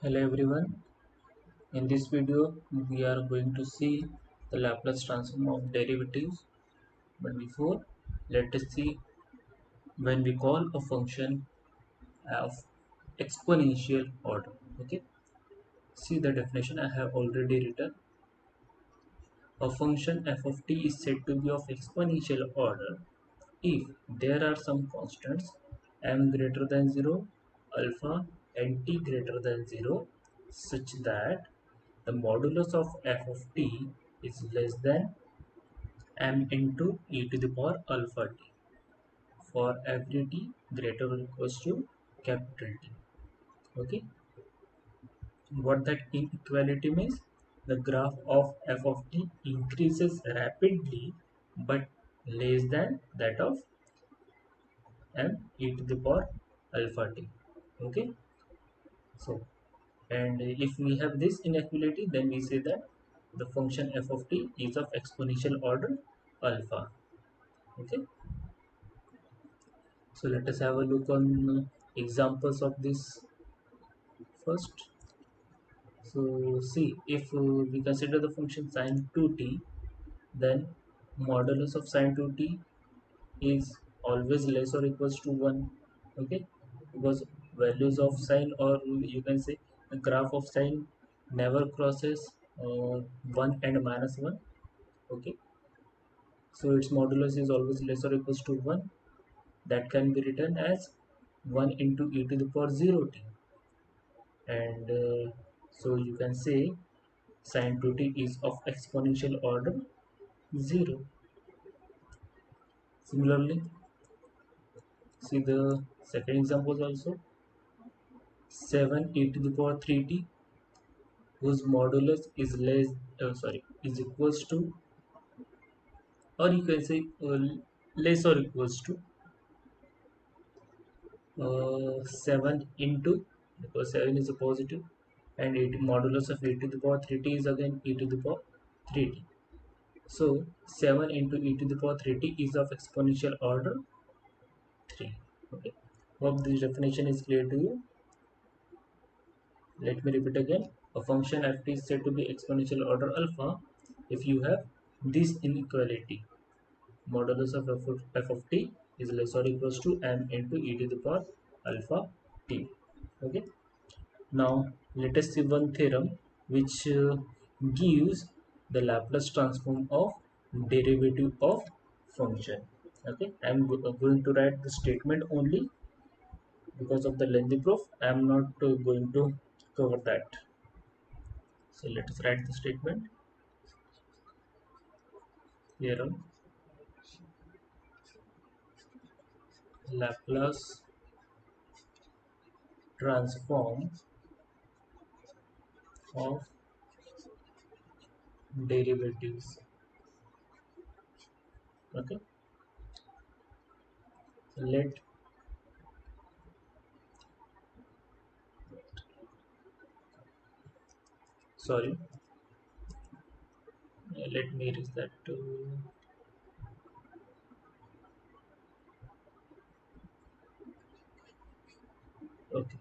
Hello everyone. In this video, we are going to see the Laplace transform of derivatives. But before, let us see when we call a function of exponential order. Okay. See the definition I have already written. A function f of t is said to be of exponential order if there are some constants m greater than 0, alpha and t greater than 0 such that the modulus of f of t is less than m into e to the power alpha t for every t greater or equals to capital T. Okay, what that inequality means? The graph of f of t increases rapidly but less than that of m e to the power alpha t. Okay, so and if we have this inequality, then we say that the function f of t is of exponential order alpha. Okay, so let us have a look on examples of this first. So see, if we consider the function sine 2t, then modulus of sine 2t is always less or equals to 1. Okay, because values of sine, or you can say the graph of sine, never crosses 1 and minus 1. Okay, so its modulus is always less or equals to 1. That can be written as 1 into e to the power 0t, and so you can say sine 2t is of exponential order 0. Similarly, see the second example also, 7 e to the power 3t, whose modulus is is equals to, or you can say less or equals to 7 into, because 7 is a positive, and modulus of e to the power 3t is again e to the power 3t. So 7 into e to the power 3t is of exponential order 3. Okay, hope this definition is clear to you. Let me repeat again. A function f t is said to be exponential order alpha if you have this inequality: modulus of f of t is less or equals to m into e to the power alpha t. Okay, now let us see one theorem which gives the Laplace transform of derivative of function. Okay, I am going to write the statement only. Because of the lengthy proof, I am not going to cover that. So let us write the statement. Theorem: Laplace transform of derivatives. Okay, let sorry let me erase that. Okay,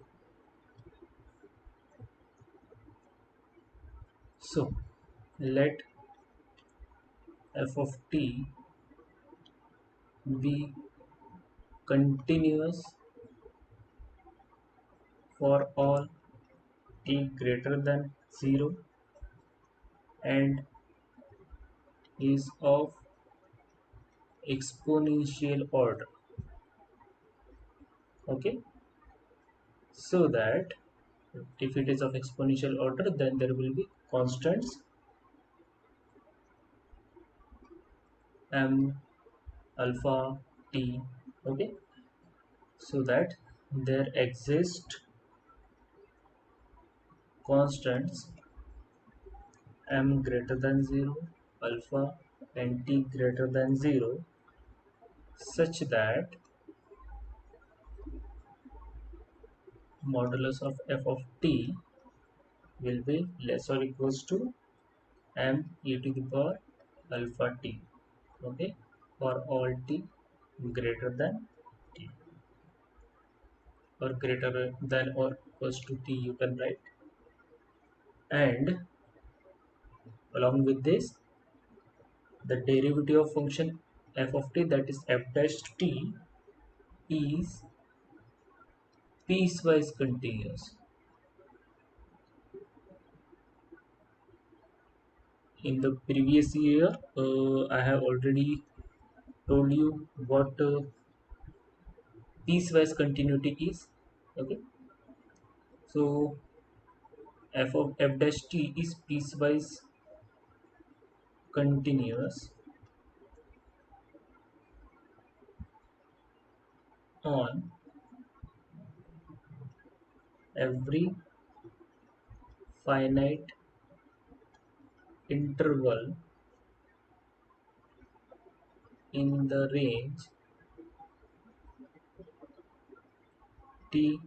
so let f of t be continuous for all t greater than 0 and is of exponential order. Okay, so that if it is of exponential order, then there will be constants m, alpha, t. Okay, so that there exist constants m greater than 0, alpha and t greater than 0 such that modulus of f of t will be less or equals to m e to the power alpha t. Okay, for all t greater than t, or greater than or equals to t, you can write. and along with this the derivative of function f of t, that is f dash t, is piecewise continuous. In the previous year, I have already told you what piecewise continuity is. Okay, so f of f dash t is piecewise continuous on every finite interval in the range t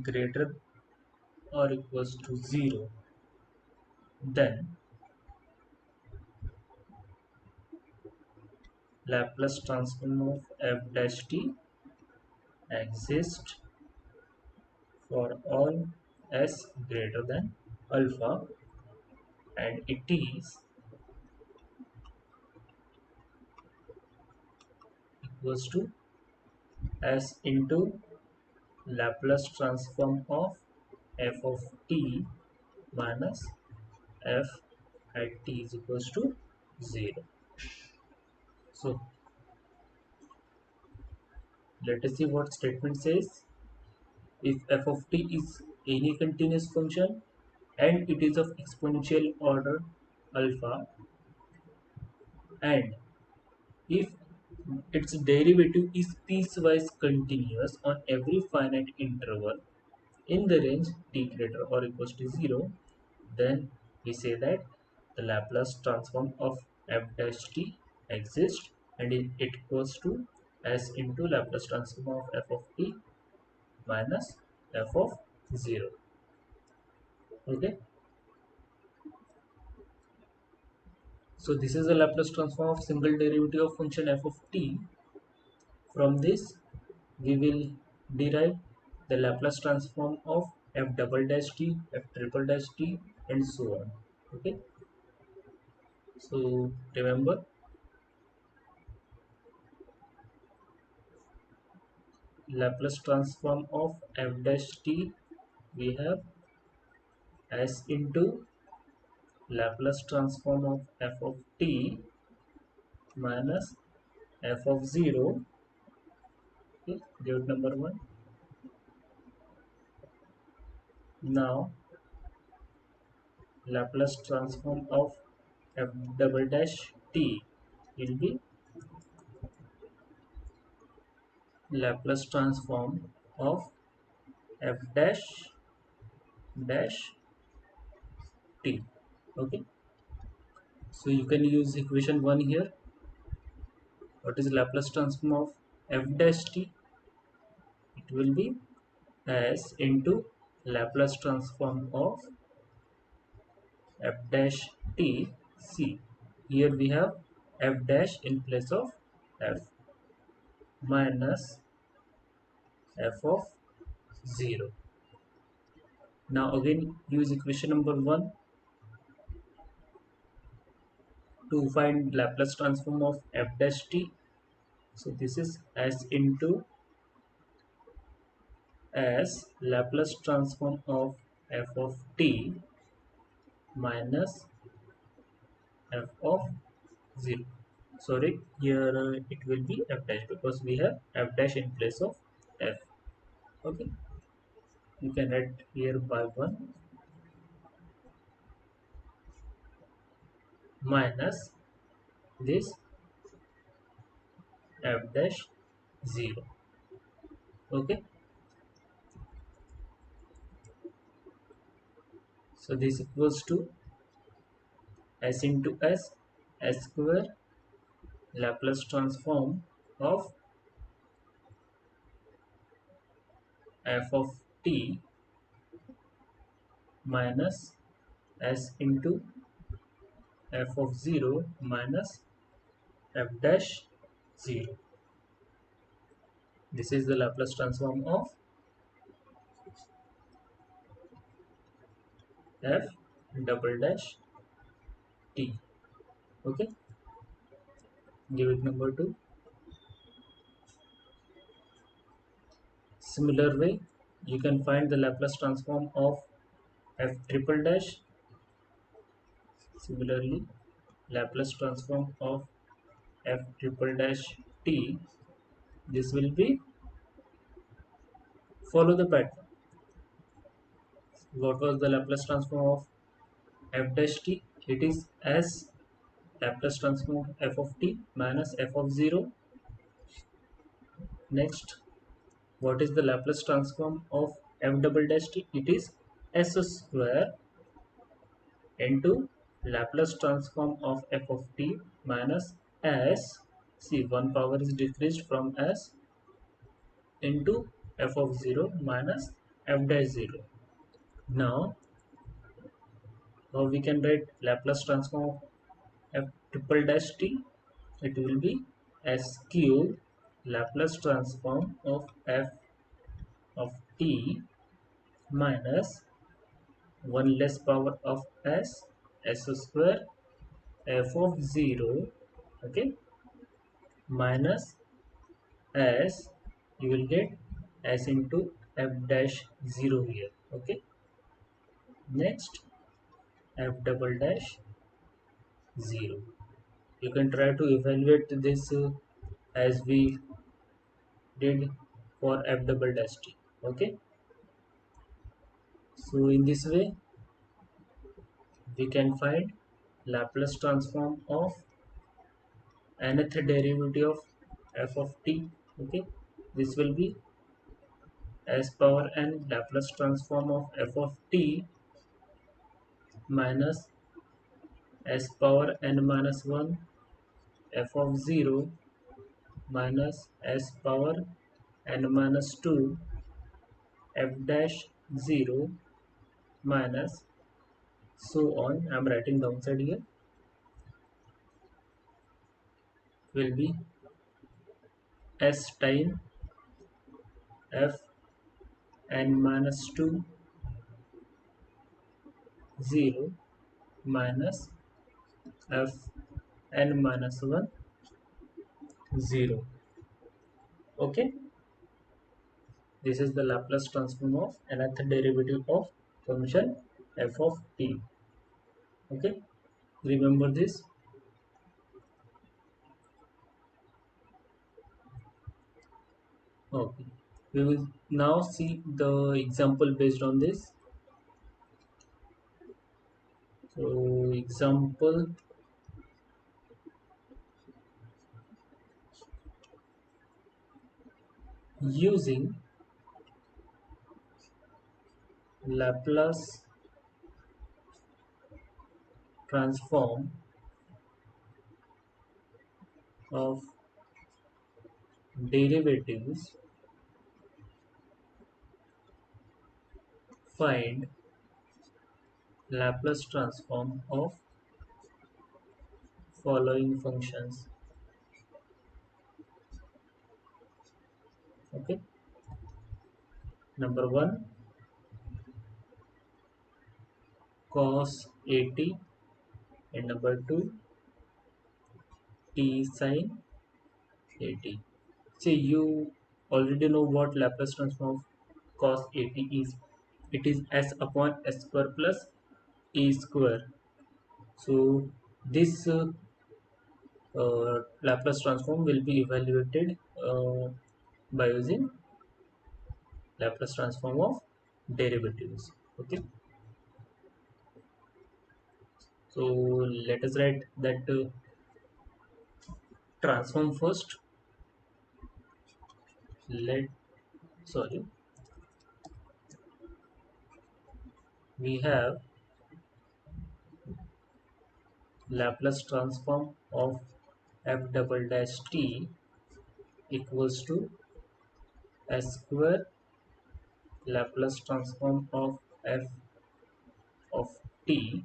greater or equals to 0, then Laplace transform of f dash t exists for all s greater than alpha, and it is equals to s into Laplace transform of f of t minus f at t is equals to 0. So let us see what statement says. If f of t is any continuous function and it is of exponential order alpha, and if its derivative is piecewise continuous on every finite interval in the range t greater or equals to 0, then we say that the Laplace transform of f dash t exists, and it equals to s into Laplace transform of f of t minus f of 0. Okay, so this is the Laplace transform of single derivative of function f of t. From this we will derive the Laplace transform of f double dash t, f triple dash t, and so on. Okay, so remember, Laplace transform of f dash t, we have s into Laplace transform of f of t minus f of 0. Okay, derivative number 1. Now Laplace transform of f double dash t will be Laplace transform of f dash dash t. Okay, so you can use equation 1 here. What is Laplace transform of f dash t? It will be s into Laplace transform of f dash t. C. Here we have f dash in place of f minus f of 0. Now again use equation number 1 to find Laplace transform of f dash t. So this is s into s Laplace transform of f of t minus f of 0. Sorry, here it will be f dash because we have f dash in place of f. Okay, you can write here by 1 minus this f dash 0. Okay, so this equals to s into s square Laplace transform of f of t minus s into f of 0 minus f dash 0. This is the Laplace transform of f double dash t. Okay, give it number 2. Similar way, you can find the Laplace transform of f triple dash. Similarly, Laplace transform of f triple dash t. This will be follow the pattern. What was the Laplace transform of f dash t? It is as Laplace transform of f of t minus f of 0. Next, what is the Laplace transform of f double dash t? It is s square into Laplace transform of f of t minus s. See, one power is decreased from s into f of 0 minus f dash 0. Now, how we can write Laplace transform of f triple dash t? It will be s cube Laplace transform of f of t minus 1 less power of s square f of 0, okay, minus s. You will get s into f dash 0 here. Okay, next f double dash 0. You can try to evaluate this as we did for f double dash t. Okay, so in this way we can find Laplace transform of nth derivative of f of t. Okay, this will be s power n Laplace transform of f of t minus s power n minus 1 f of 0 minus s power n minus 2 f dash 0 minus so on. I am writing downside here, will be s time f n minus 2 0 minus f n minus 1 0. Okay, this is the Laplace transform of nth derivative of function f of t. Okay, remember this. Okay, we will now see the example based on this. So example, using Laplace transform of derivatives, find Laplace transform of following functions. Okay, number 1 cos 80 and number 2 t sin 80. See, you already know what Laplace transform of cos 80 is. It is s upon s square plus e square. So this Laplace transform will be evaluated by using Laplace transform of derivatives. Okay, so let us write that transform first. Let sorry, we have Laplace transform of f double dash t equals to s square Laplace transform of f of t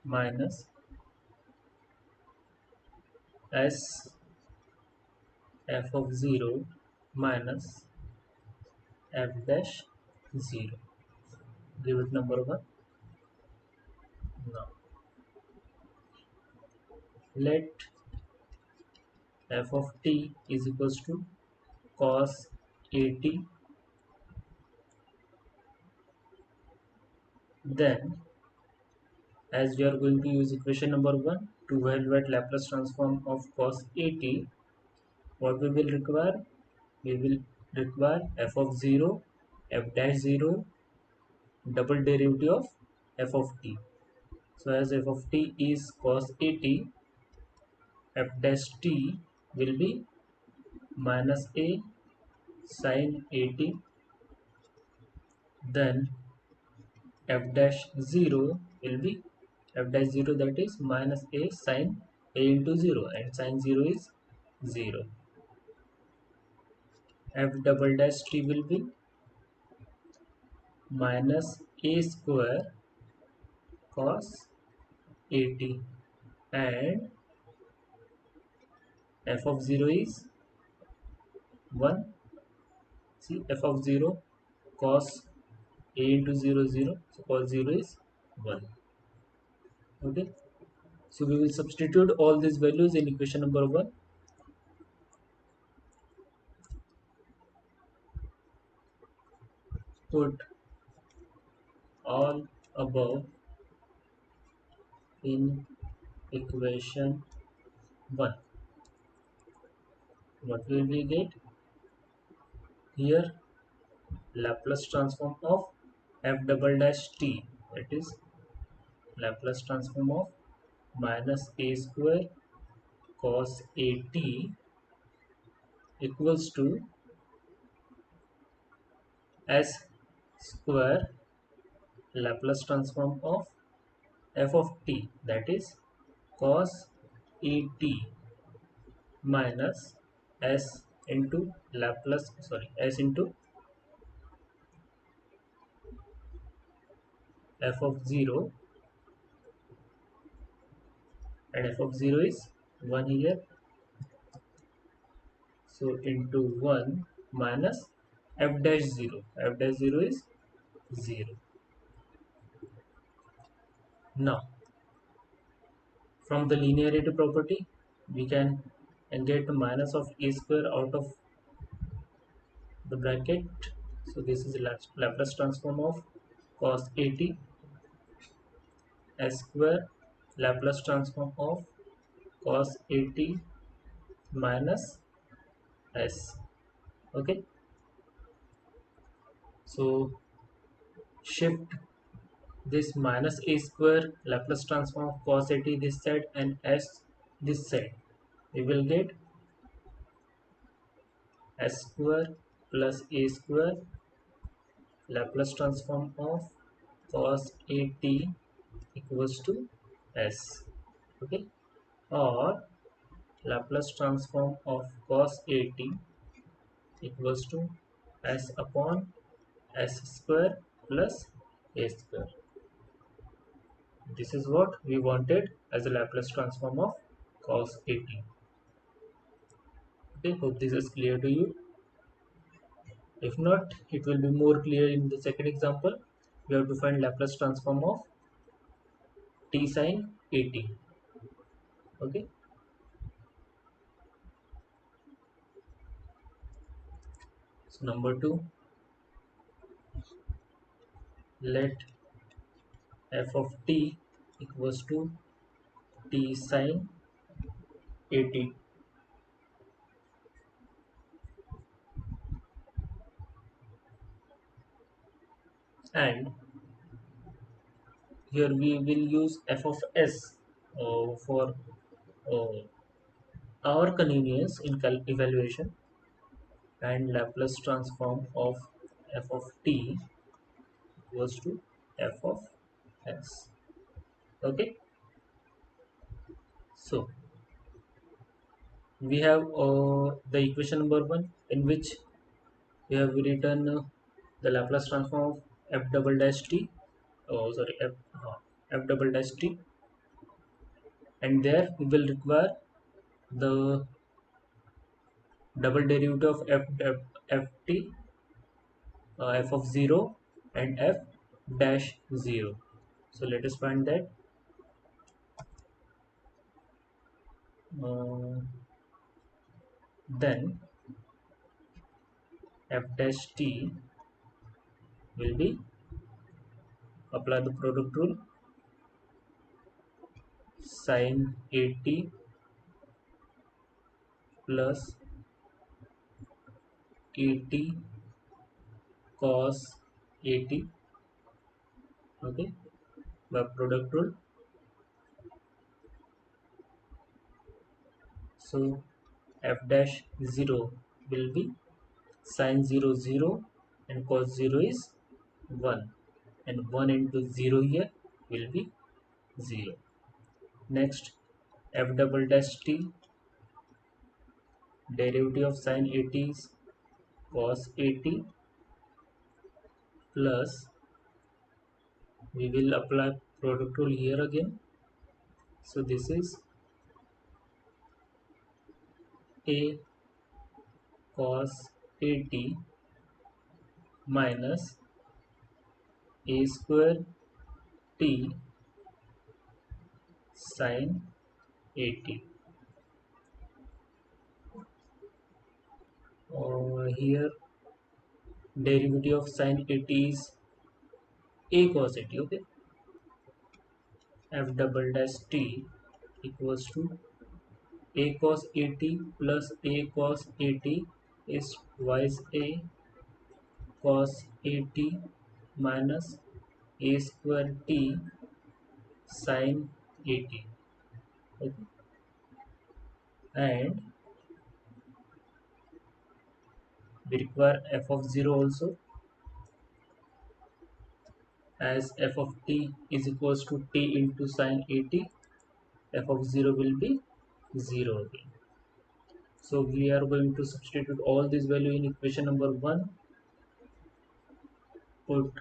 minus s f of 0 minus f dash 0. Give it number 1. Now let f of t is equals to cos at, then as we are going to use equation number 1 to evaluate Laplace transform of cos at, what we will require? We will require f of 0, f dash 0, double derivative of f of t. So as f of t is cos at, f dash t will be minus a sin at, then f dash 0 will be f dash 0, that is minus a sin a into 0, and sin 0 is 0. F double dash t will be minus a square cos at, and f of 0 is 1. See, f of 0 cos a into 0 0, so cos 0 is 1. Okay, so we will substitute all these values in equation number 1. Put all above in equation 1. What will we get here? Laplace transform of f double dash t, that is Laplace transform of minus a square cos a t equals to s square Laplace transform of f of t, that is cos a t minus s into s into f of 0, and f of 0 is 1 here, so into 1 minus f dash 0, f dash 0 is 0. Now from the linearity property we can get minus of a square out of the bracket. So this is Laplace transform of cos at, s square Laplace transform of cos at minus s. Okay, so shift this minus a square Laplace transform of cos at this side and s this side. We will get s square plus a square Laplace transform of cos at equals to s. Okay, or Laplace transform of cos at equals to s upon s square plus a square. This is what we wanted as a Laplace transform of cos at. Okay, hope this is clear to you. If not, it will be more clear in the second example. We have to find Laplace transform of t sin at. Okay, so number 2, let f of t equals to t sin at, and here we will use f of s for uh, our convenience in evaluation, and Laplace transform of f of t equals to f of s. Okay, so we have the equation number 1 in which we have written the Laplace transform of f double dash t, f double dash t, and there we will require the double derivative of f t, f of 0 and f dash 0. So let us find that. uh, then f dash t will be, apply the product rule, sin 80 plus 80 cos 80, okay, by product rule. So f dash 0 will be sin 0 0 and cos 0 is 1, and 1 into 0 here will be 0. Next, f double dash t, derivative of sin 80 is cos 80 plus, we will apply product rule here again. So this is a cos 80 minus a square t sin 80. Here derivative of sin 80 is a cos 80, okay. F double dash t equals to a cos 80 plus a cos 80 is twice a cos 80 minus a square t sin 80, okay. And we require f of 0 also, as f of t is equals to t into sin 80, f of 0 will be 0 again. So we are going to substitute all this value in equation number 1, put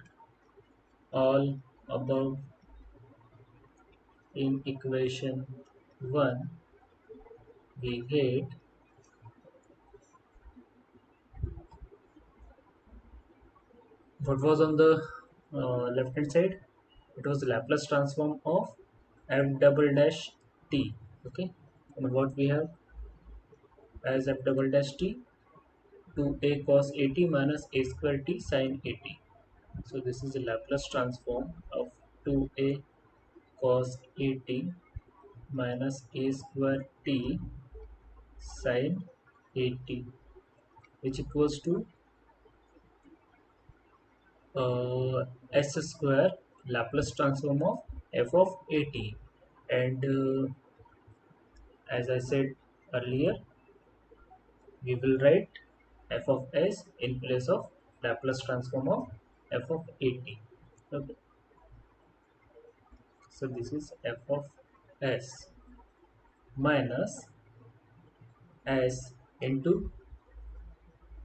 all above in equation 1, we get, what was on the left hand side, it was the Laplace transform of f double dash t, okay. And what we have as f double dash t, 2a cos 80 minus a square t sin 80. So this is the Laplace transform of 2a cos 80 minus a square t sin 80, which equals to s square Laplace transform of f of 80. And as I said earlier, we will write f of s in place of Laplace transform of f of 80, okay. So this is f of s minus s into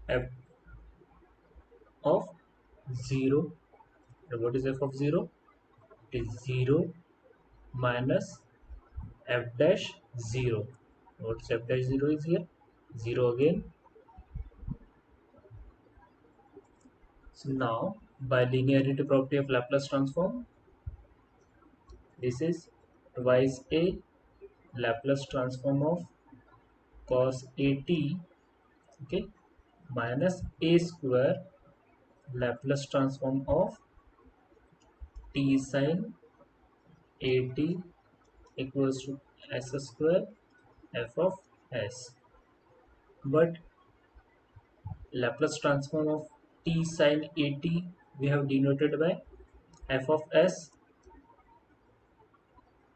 f of 0. And what is f of 0? It is 0 minus f dash 0. What's f dash 0 is here? 0 again. So now, by linearity property of Laplace transform, this is twice a Laplace transform of cos 80, okay, minus a square Laplace transform of t sin 80 equals to s square f of s. But Laplace transform of t sin 80 we have denoted by f of s.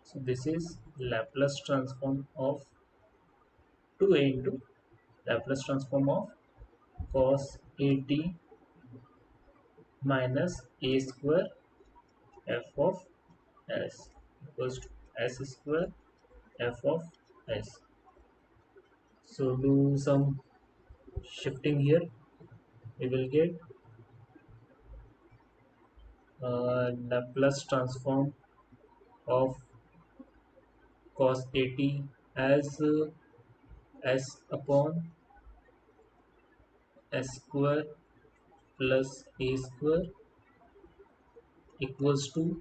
So this is Laplace transform of 2a into Laplace transform of cos 80 minus a square f of s equals to s square f of s. So do some shifting here, we will get Laplace transform of cos 80 as s upon s square plus a square equals to,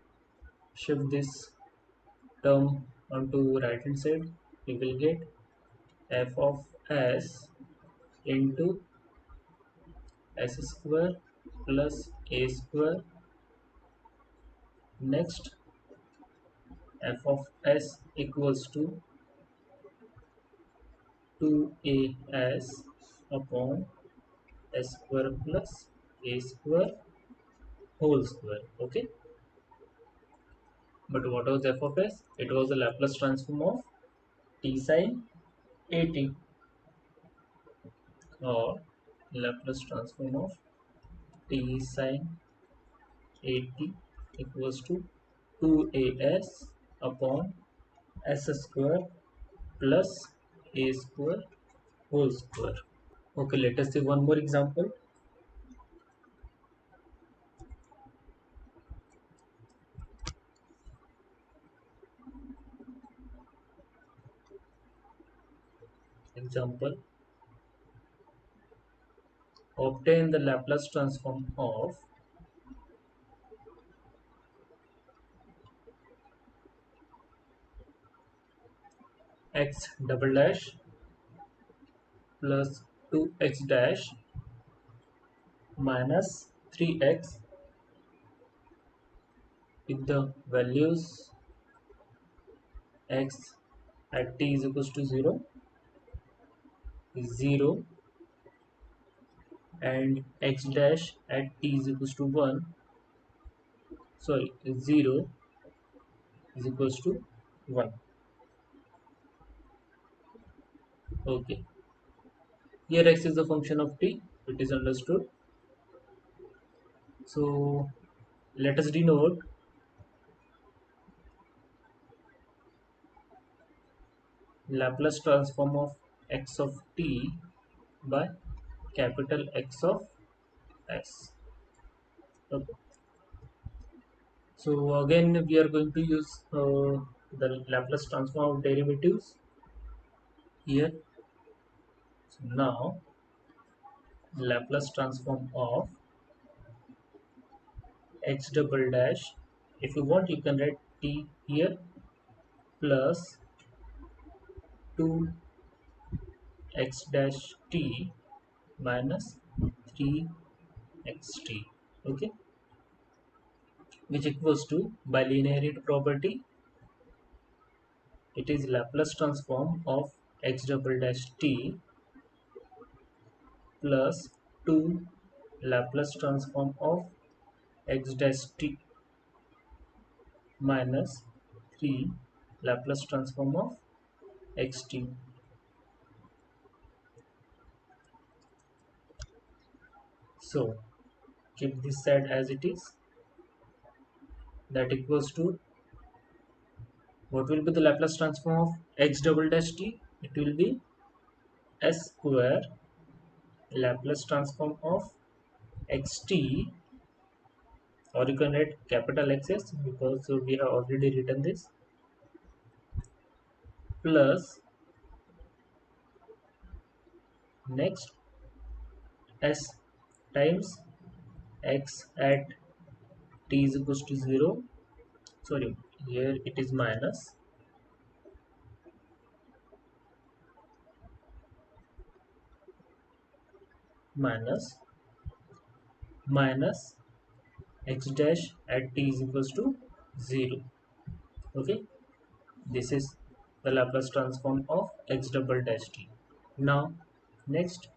shift this term onto right hand side, we will get f of s into s square plus a square. Next, f of s equals to 2as upon s square plus a square whole square. Okay, but what was f of s? It was the Laplace transform of t sine 80, or Laplace transform of t sine 80 equals to 2as upon s square plus a square whole square. Okay, let us see one more example. Example: obtain the Laplace transform of x double dash plus 2x dash minus 3x with the values x at t is equals to 0, 0, and x dash at t is equals to 1, sorry, 0 is equals to 1. Okay, here x is the function of t, it is understood. So let us denote Laplace transform of x of t by capital X of s. Okay. So again we are going to use the Laplace transform of derivatives here. So now Laplace transform of x double dash, if you want you can write t here, plus 2x dash t minus 3xt. Okay, which equals to, by linearity property, it is Laplace transform of x double dash t plus 2 Laplace transform of x dash t minus 3 Laplace transform of xt. So keep this side as it is. That equals to, what will be the Laplace transform of x double dash t? It will be s square Laplace transform of xt, or you can write capital Xs because we have already written this, plus next s times x at t is equals to 0, sorry, here it is minus minus x dash at t is equals to 0. Okay, this is the Laplace transform of x double dash t. Now next,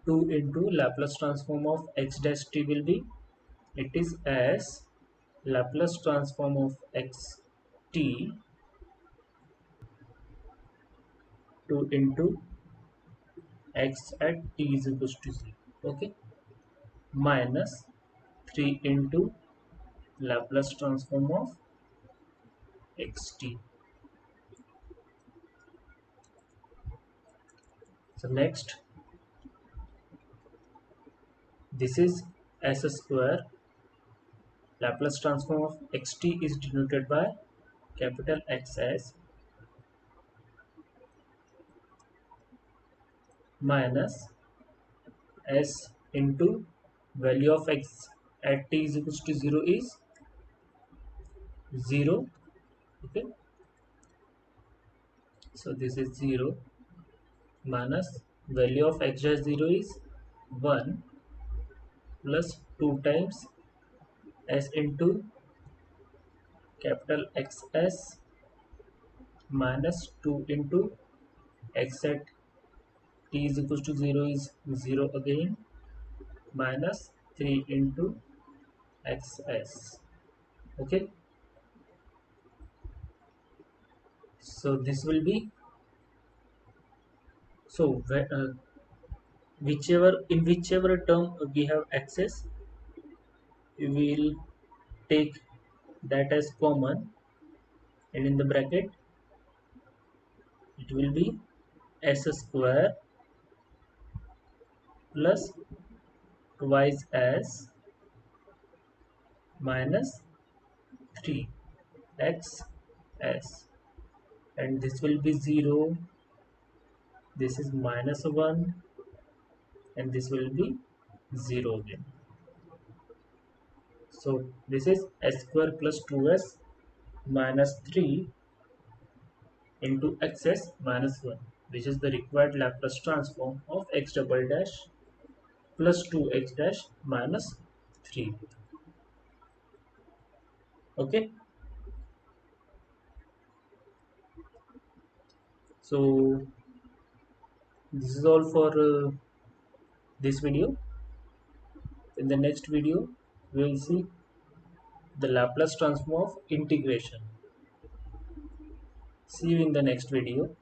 2 into Laplace transform of x dash t will be, it is as Laplace transform of x t, 2 into x at t is equals to 0. Okay, minus 3 into Laplace transform of xt. So next, this is s square Laplace transform of xt is denoted by capital Xs minus s into value of x at t is equals to 0 is 0. Okay, so this is 0, minus value of x dash 0 is 1 plus 2 times s into capital XS minus 2 into x at t is equals to 0 is 0 again minus 3 into XS. Okay, so this will be, so whichever term we have access, we will take that as common, and in the bracket it will be s square plus twice s minus 3 x s, and this will be 0, this is minus 1, and this will be 0 again. So this is s square plus 2s minus 3 into xs minus 1, which is the required Laplace transform of x double dash plus 2x dash minus 3. Okay, so this is all for this video. In the next video we will see the Laplace transform of integration. See you in the next video.